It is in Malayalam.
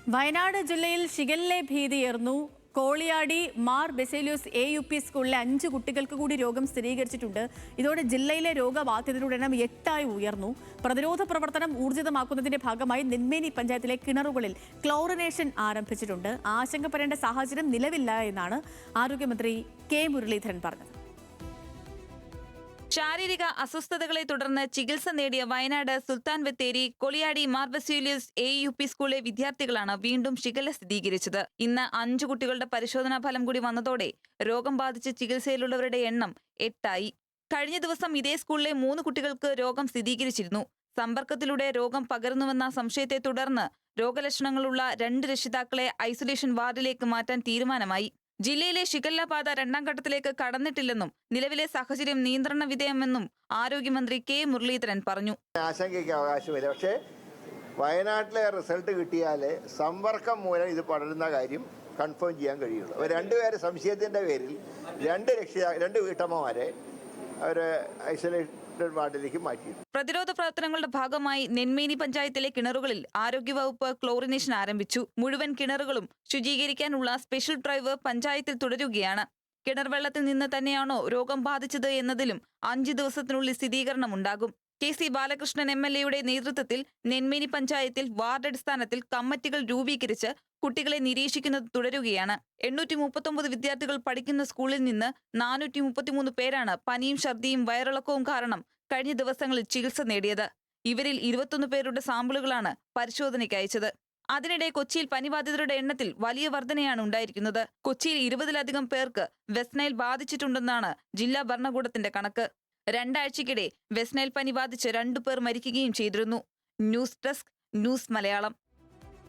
വയനാട് ജില്ലയിൽ ഷിഗല്ല ഭീതിയേറുന്നു. കോളിയാടി മാർ ബെസേലിയോസ് AUP സ്കൂളിലെ 5 കുട്ടികൾക്ക് കൂടി രോഗം സ്ഥിരീകരിച്ചിട്ടുണ്ട്. ഇതോടെ ജില്ലയിലെ രോഗബാധിതരുടെ എണ്ണം 8 ഉയർന്നു. പ്രതിരോധ പ്രവർത്തനം ഊർജിതമാക്കുന്നതിന്റെ ഭാഗമായി നെന്മേനി പഞ്ചായത്തിലെ കിണറുകളിൽ ക്ലോറിനേഷൻ ആരംഭിച്ചിട്ടുണ്ട്. ആശങ്കപ്പെടേണ്ട സാഹചര്യം നിലവില്ല എന്നാണ് ആരോഗ്യമന്ത്രി K. മുരളീധരൻ പറഞ്ഞത്. ശാരീരിക അസ്വസ്ഥതകളെ തുടർന്ന് ചികിത്സ നേടിയ വയനാട് സുൽത്താൻ ബത്തേരി കൊളിയാടി മാർ ബെസേലിയോസ് AUP സ്കൂളിലെ വിദ്യാർത്ഥികളാണ് വീണ്ടും ഷിഗല്ല സ്ഥിരീകരിച്ചത്. ഇന്ന് 5 കുട്ടികളുടെ പരിശോധനാ ഫലം കൂടി വന്നതോടെ രോഗം ബാധിച്ച് ചികിത്സയിലുള്ളവരുടെ എണ്ണം 8. കഴിഞ്ഞ ദിവസം ഇതേ സ്കൂളിലെ 3 കുട്ടികൾക്ക് രോഗം സ്ഥിരീകരിച്ചിരുന്നു. സമ്പർക്കത്തിലൂടെ രോഗം പകരുന്നുവെന്ന സംശയത്തെ തുടർന്ന് രോഗലക്ഷണങ്ങളുള്ള 2 രക്ഷിതാക്കളെ ഐസൊലേഷൻ വാർഡിലേക്ക് മാറ്റാൻ തീരുമാനമായി. ജില്ലയിലെ ഷിഗല്ല ബാധ 2ാം ഘട്ടത്തിലേക്ക് കടന്നിട്ടില്ലെന്നും നിലവിലെ സാഹചര്യം നിയന്ത്രണ വിധേയമെന്നും ആരോഗ്യമന്ത്രി K. മുരളീധരൻ പറഞ്ഞു. ആശങ്കയ്ക്ക് അവകാശമില്ല. പക്ഷേ വയനാട്ടിലെ റിസൾട്ട് കിട്ടിയാൽ സമ്പർക്കം മൂലം ഇത് പടരുന്ന കാര്യം കൺഫേം ചെയ്യാൻ കഴിയുള്ളൂ. അവർ 2 പേരെ സംശയത്തിൻ്റെ പേരിൽ 2 വീട്ടമ്മമാരെ അവർ ഐസൊലേഷൻ വാർഡിലേക്ക് മാറ്റി. പ്രതിരോധ പ്രവർത്തനങ്ങളുടെ ഭാഗമായി നെന്മേനി പഞ്ചായത്തിലെ കിണറുകളിൽ ആരോഗ്യവകുപ്പ് ക്ലോറിനേഷൻ ആരംഭിച്ചു. മുഴുവൻ കിണറുകളും ശുചീകരിക്കാനുള്ള സ്പെഷ്യൽ ഡ്രൈവ് പഞ്ചായത്തിൽ തുടരുകയാണ്. കിണർ വെള്ളത്തിൽ നിന്ന് തന്നെയാണോ രോഗം ബാധിച്ചത് എന്നതിലും 5 ദിവസത്തിനുള്ളിൽ സ്ഥിരീകരണമുണ്ടാകും. KC ബാലകൃഷ്ണൻ MLA നേതൃത്വത്തിൽ നെന്മേനി പഞ്ചായത്തിൽ വാർഡ് അടിസ്ഥാനത്തിൽ കമ്മിറ്റികൾ രൂപീകരിച്ച് കുട്ടികളെ നിരീക്ഷിക്കുന്നത് തുടരുകയാണ്. 839 വിദ്യാർത്ഥികൾ പഠിക്കുന്ന സ്കൂളിൽ നിന്ന് 433 പേരാണ് പനിയും ഛർദിയും വയറിളക്കവും കാരണം കഴിഞ്ഞ ദിവസങ്ങളിൽ ചികിത്സ നേടിയത്. ഇവരിൽ 21 പേരുടെ സാമ്പിളുകളാണ് പരിശോധനയ്ക്ക് അയച്ചത്. അതിനിടെ കൊച്ചിയിൽ പനിബാധിതരുടെ എണ്ണത്തിൽ വലിയ വർധനയാണ് ഉണ്ടായിരിക്കുന്നത്. കൊച്ചിയിൽ 20-ലധികം പേർക്ക് വെസ്റ്റ് നൈൽ ബാധിച്ചിട്ടുണ്ടെന്നാണ് ജില്ലാ ഭരണകൂടത്തിന്റെ കണക്ക്. 2 ആഴ്ചയ്ക്കിടെ വെസ്റ്റ് നൈൽ പനി ബാധിച്ച് 2 പേർ മരിക്കുകയും ചെയ്തിരുന്നു. News desk, news Malayalam.